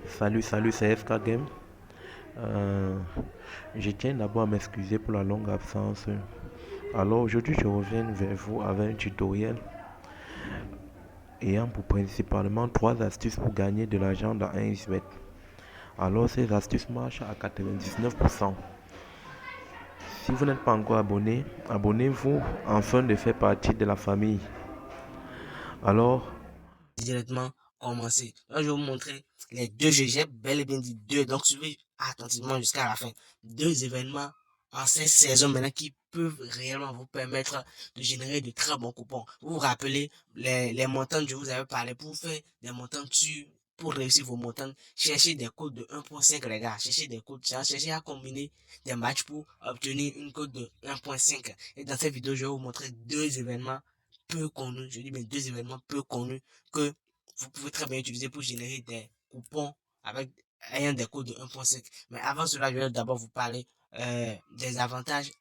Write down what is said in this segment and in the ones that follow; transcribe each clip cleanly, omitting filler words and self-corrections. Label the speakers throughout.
Speaker 1: Salut, c'est FK Game. Euh, je tiens d'abord à m'excuser pour la longue absence. Alors aujourd'hui, je reviens vers vous avec un tutoriel ayant pour principalement trois astuces pour gagner de l'argent dans un XBet. Alors ces astuces marchent à 99%. Si vous n'êtes pas encore abonné, abonnez-vous afin de faire partie de la famille. Alors,
Speaker 2: Directement commencer. Là, je vais vous montrer les deux jeux. J'ai bel et bien dit deux. Donc, suivez attentivement jusqu'à la fin. Deux événements en cette saison maintenant qui peuvent réellement vous permettre de générer de très bons coupons. Vous vous rappelez les montants que je vous avais parlé pour faire des montants dessus. Pour réussir vos montants, cherchez des codes de 1.5 les gars. Cherchez des codes, cherchez à combiner des matchs pour obtenir une code de 1.5. Et dans cette vidéo, je vais vous montrer deux événements peu connus. Je dis bien deux événements peu connus que vous pouvez très bien utiliser pour générer des coupons avec ayant des codes de 1.5. Mais avant cela, je vais d'abord vous parler des avantages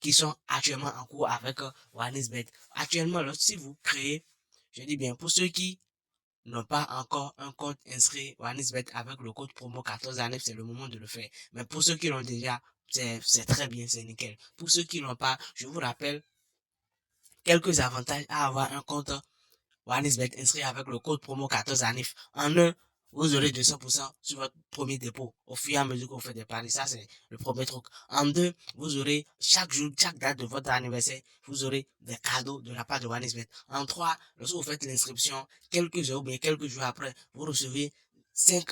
Speaker 2: qui sont actuellement en cours avec OneXBet. Actuellement, si vous créez, je dis bien, pour ceux qui n'ont pas encore un compte inscrit OneXBet avec le code promo 14 années, c'est le moment de le faire. Mais pour ceux qui l'ont déjà, c'est très bien, c'est nickel. Pour ceux qui l'ont pas, je vous rappelle quelques avantages à avoir un compte OneXBet inscrit avec le code promo 14 ANIF. En un, vous aurez 200% sur votre premier dépôt au fur et à mesure que vous faites des paris. Ça, c'est le premier truc. En deux, vous aurez chaque jour, chaque date de votre anniversaire, vous aurez des cadeaux de la part de OneXBet. En trois, lorsque vous faites l'inscription, quelques heures ou bien quelques jours après, vous recevez 5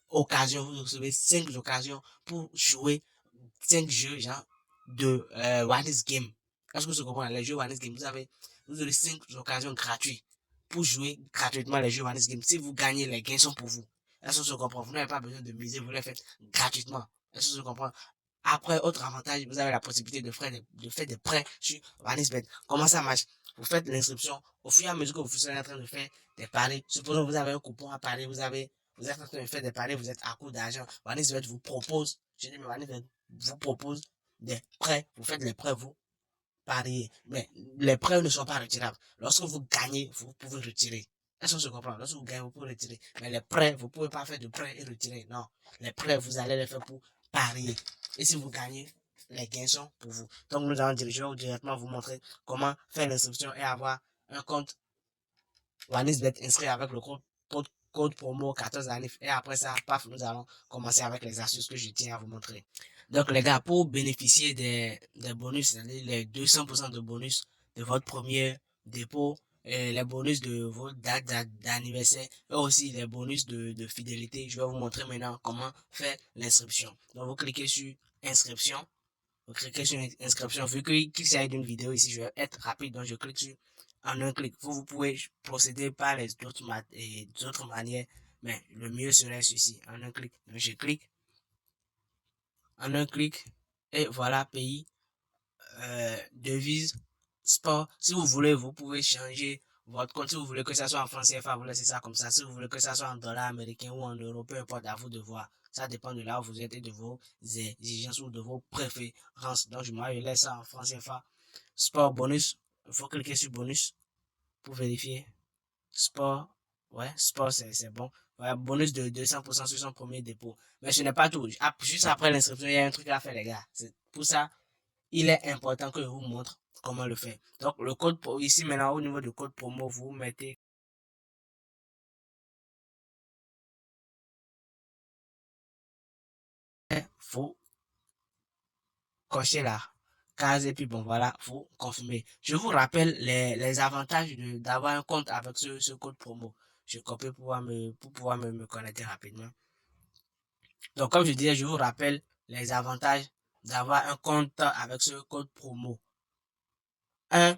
Speaker 2: occasions, vous recevez 5 occasions pour jouer 5 jeux, genre, de Wireless Game. Est-ce que vous comprenez? Les jeux Wireless Game, vous aurez 5 occasions gratuites pour jouer gratuitement les jeux Wireless Game. Si vous gagnez, les gains sont pour vous. Est-ce que vous comprenez? Vous n'avez pas besoin de miser, vous les faites gratuitement. Est-ce que vous comprenez? Après, autre avantage, vous avez la possibilité de faire des prêts sur OneXBet. Comment ça marche? Vous faites l'inscription. Au fur et à mesure que vous êtes en train de faire des paris, supposons que vous avez un coupon à parier, vous êtes en train de faire des paris, vous êtes à court d'argent. OneXBet vous propose, je dis, mais OneXBet vous propose des prêts. Vous faites les prêts, vous pariez. Mais les prêts ne sont pas retirables. Lorsque vous gagnez, vous pouvez retirer. Est-ce qu'on se comprend? Lorsque vous gagnez, vous pouvez retirer. Mais les prêts, vous pouvez pas faire de prêts et retirer. Non. Les prêts, vous allez les faire pour parier. Et si vous gagnez, les gains sont pour vous. Donc, nous allons directement vous montrer comment faire l'inscription et avoir un compte OneXBet inscrit avec le code promo 14 années. Et après ça, paf, nous allons commencer avec les astuces que je tiens à vous montrer. Donc, les gars, pour bénéficier des bonus, c'est-à-dire les 200% de bonus de votre premier dépôt, les bonus de votre date d'anniversaire et aussi les bonus de fidélité, je vais vous montrer maintenant comment faire l'inscription. Donc, vous cliquez sur inscription. Vous cliquez sur inscription. Vu qu'il s'agit d'une vidéo ici, je vais être rapide, donc je clique sur en un clic. Vous pouvez procéder par les autres manières, mais le mieux serait ceci, en un clic. Donc, je clique en un clic et voilà, pays, devise, sport. Si vous voulez, vous pouvez changer votre compte. Si vous voulez que ça soit en français CFA, vous laissez ça comme ça. Si vous voulez que ça soit en dollars américains ou en euros, peu importe, à vous de voir. Ça dépend de là où vous êtes et de vos exigences ou de vos préférences. Donc, moi, je laisse ça en français CFA. Sport bonus. Il faut cliquer sur bonus pour vérifier. Sport. Ouais, sport, c'est bon. Ouais, bonus de 200% sur son premier dépôt. Mais ce n'est pas tout. Juste après l'inscription, il y a un truc à faire, les gars. C'est pour ça, il est important que je vous montre comment le faire. Donc, le code ici maintenant, au niveau du code promo, vous mettez, vous cochez la case et puis bon, voilà, vous confirmez. Je vous rappelle les avantages d'avoir un compte avec ce code promo. Je copie pour pouvoir me connecter rapidement. Donc, comme je disais, je vous rappelle les avantages d'avoir un compte avec ce code promo. Un,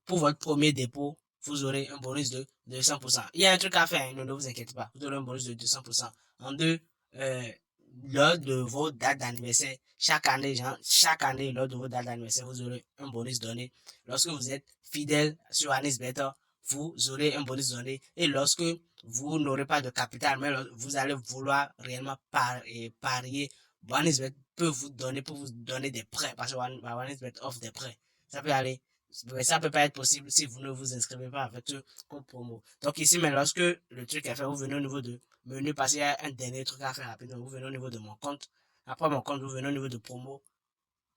Speaker 2: pour votre premier dépôt, vous aurez un bonus de 200%. Il y a un truc à faire, hein, ne vous inquiétez pas. Vous aurez un bonus de 200%. En deux, euh, lors de vos dates d'anniversaire, chaque année, lors de vos dates d'anniversaire, vous aurez un bonus donné. Lorsque vous êtes fidèle sur Anis Better, vous aurez un bonus donné. Et lorsque vous n'aurez pas de capital, mais vous allez vouloir réellement parier, OneXBet peut vous donner des prêts, parce que OneXBet offre des prêts. Ça peut aller. Mais ça peut pas être possible si vous ne vous inscrivez pas avec ce code promo. Donc ici, mais lorsque le truc est fait, vous venez au niveau de menu parce qu'il y a un dernier truc à faire rapidement. Vous venez au niveau de mon compte. Après mon compte, vous venez au niveau de promo.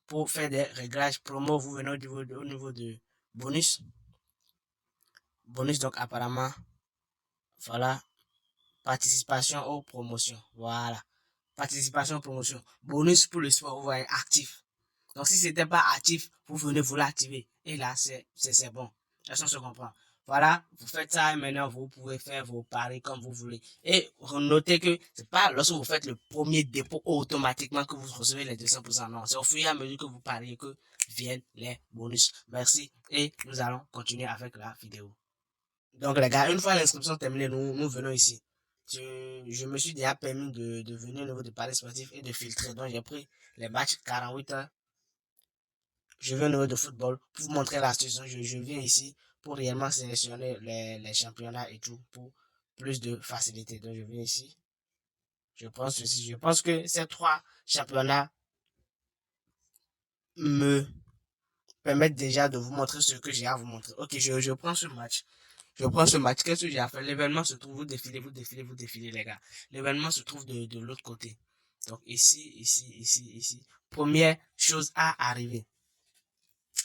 Speaker 2: Pour faire des réglages promo, vous venez au niveau de bonus. Bonus, donc apparemment, voilà, participation aux promotions. Voilà, participation aux promotions. Bonus pour le sport, vous voyez, actif. Donc si c'était pas actif, vous venez vous l'activer. Et là, c'est bon. Est-ce qu'on se comprend? Voilà, vous faites ça et maintenant vous pouvez faire vos paris comme vous voulez. Et notez que c'est pas lorsque vous faites le premier dépôt automatiquement que vous recevez les 200%. Non, c'est au fur et à mesure que vous pariez que viennent les bonus. Merci et nous allons continuer avec la vidéo. Donc les gars, une fois l'inscription terminée, nous venons ici. Je me suis déjà permis de venir au niveau de paris sportif et de filtrer. Donc j'ai pris les matchs 48 heures. Je viens au niveau de football pour vous montrer l'astuce. Je viens ici pour réellement sélectionner les championnats et tout pour plus de facilité. Donc je viens ici. Je prends ceci. Je pense que ces trois championnats me permettent déjà de vous montrer ce que j'ai à vous montrer. Ok, je prends ce match. Je prends ce match. Qu'est-ce que j'ai à faire? L'événement se trouve, vous défilez, vous défilez, vous défilez, les gars. L'événement se trouve de l'autre côté. Donc ici, ici, ici, ici. Première chose à arriver.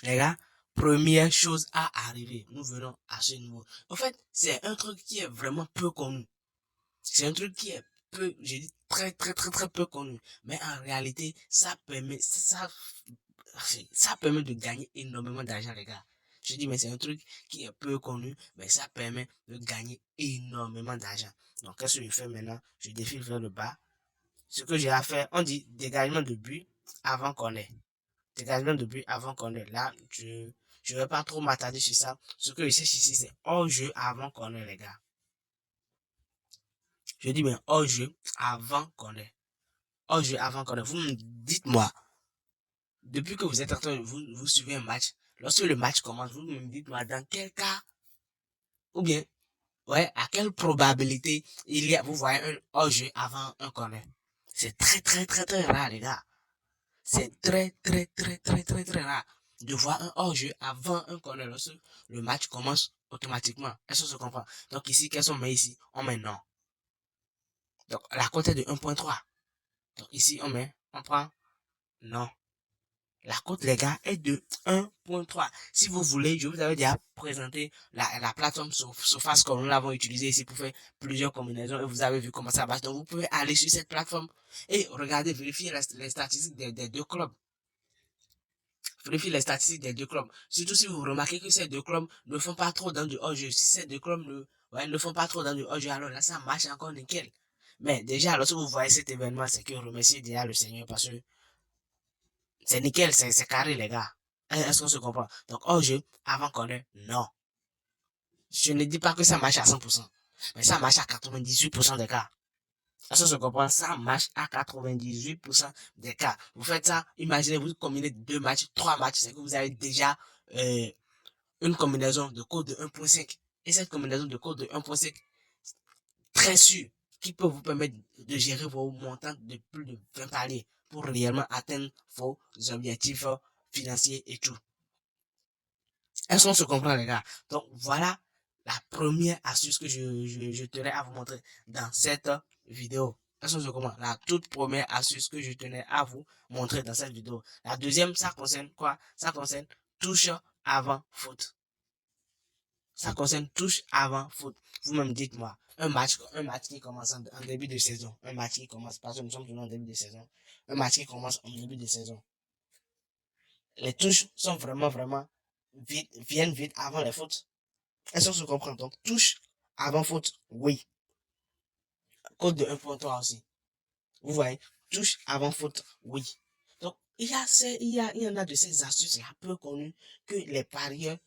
Speaker 2: Les gars, première chose à arriver. Nous venons à ce niveau. En fait, c'est un truc qui est vraiment peu connu. C'est un truc qui est peu, j'ai dit très, très, très, très peu connu. Mais en réalité, ça permet de gagner énormément d'argent, les gars. Je dis, mais c'est un truc qui est peu connu, mais ça permet de gagner énormément d'argent. Donc, qu'est-ce que je fais maintenant? Je défile vers le bas. Ce que j'ai à faire, on dit dégagement de but avant qu'on ait. Dégagement de but avant qu'on ait. Là, je vais pas trop m'attarder sur ça. Ce que je cherche ici, c'est hors-jeu avant qu'on ait, les gars. Je dis bien hors-jeu avant qu'on ait. Hors-jeu avant qu'on ait. Vous me dites-moi, depuis que vous êtes en train de vous suivez un match, lorsque le match commence, vous me dites-moi dans quel cas, ou bien, ouais, à quelle probabilité vous voyez un hors-jeu avant un corner. C'est très, très, très, très rare, les gars. C'est très, très, très, très, très, très rare de voir un hors-jeu avant un corner lorsque le match commence automatiquement. Est-ce que se comprend? Donc ici, qu'est-ce qu'on met ici? On met non. Donc la cote est de 1.3. Donc ici, on prend non. La cote, les gars, est de 1.3. Si vous voulez, je vous avais déjà présenté la plateforme Surface comme nous l'avons utilisée ici pour faire plusieurs combinaisons et vous avez vu comment ça marche. Donc vous pouvez aller sur cette plateforme et regarder, vérifier les statistiques des deux clubs. Vérifiez les statistiques des deux clubs. Surtout si vous remarquez que ces deux clubs ne font pas trop dans du hors-jeu. Si ces deux clubs ne font pas trop dans du hors-jeu, alors là, ça marche encore nickel. Mais déjà, lorsque vous voyez cet événement, c'est que remerciez déjà le Seigneur parce que c'est nickel, c'est carré, les gars. Est-ce qu'on se comprend? Donc, hors-jeu, avant qu'on ait, non. Je ne dis pas que ça marche à 100%, mais ça marche à 98% des cas. Est-ce qu'on se comprend? Ça marche à 98% des cas. Vous faites ça, imaginez, vous combinez 2 matchs, 3 matchs, c'est que vous avez déjà une combinaison de code de 1.5. Et cette combinaison de code de 1.5, très sûre, qui peut vous permettre de gérer vos montants de plus de 20 paliers pour réellement atteindre vos objectifs financiers et tout. Est-ce qu'on se comprend, les gars? Donc, voilà la première astuce que je tenais à vous montrer dans cette vidéo. Est-ce qu'on se comprend? La toute première astuce que je tenais à vous montrer dans cette vidéo. La deuxième, ça concerne quoi? Ça concerne touche avant faute. Ça concerne touche avant faute. Vous-même dites-moi, un match qui commence en début de saison. Un match qui commence, parce que nous sommes toujours en début de saison. Un match qui commence en début de saison. Les touches sont vraiment, viennent vite avant les fautes. Est-ce qu'on se comprend? Donc, touche avant faute, oui. Code de 1.3 aussi. Vous voyez, touche avant faute, oui. Donc, il y en a de ces astuces-là peu connues que les parieurs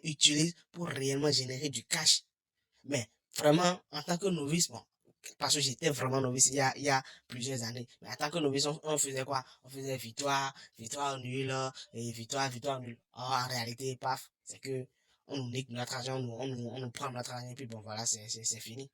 Speaker 2: utilisent pour réellement générer du cash. Mais vraiment, en tant que novice, bon, parce que j'étais vraiment novice il y a plusieurs années. Mais en tant que novice, on faisait quoi? On faisait victoire nul, et victoire nul. En réalité, paf, c'est que on nous nique notre argent, on nous prend notre argent, et puis bon, voilà, c'est fini.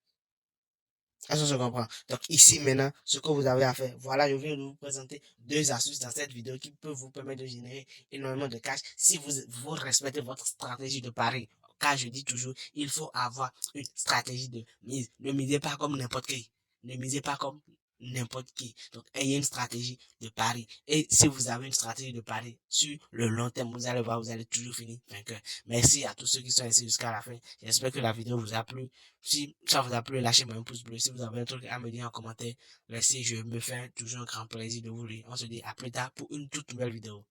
Speaker 2: Est-ce que je comprends? Donc ici maintenant, ce que vous avez à faire, voilà, je viens de vous présenter 2 astuces dans cette vidéo qui peuvent vous permettre de générer énormément de cash si vous respectez votre stratégie de pari. car je dis toujours, il faut avoir une stratégie de mise. Ne misez pas comme n'importe qui. Ne misez pas comme n'importe qui. Donc, ayez une stratégie de pari. Et si vous avez une stratégie de pari sur le long terme, vous allez voir, vous allez toujours finir vainqueur. Merci à tous ceux qui sont restés jusqu'à la fin. J'espère que la vidéo vous a plu. Si ça vous a plu, lâchez-moi un pouce bleu. Si vous avez un truc à me dire en commentaire, laissez, je me fais toujours un grand plaisir de vous lire. On se dit à plus tard pour une toute nouvelle vidéo.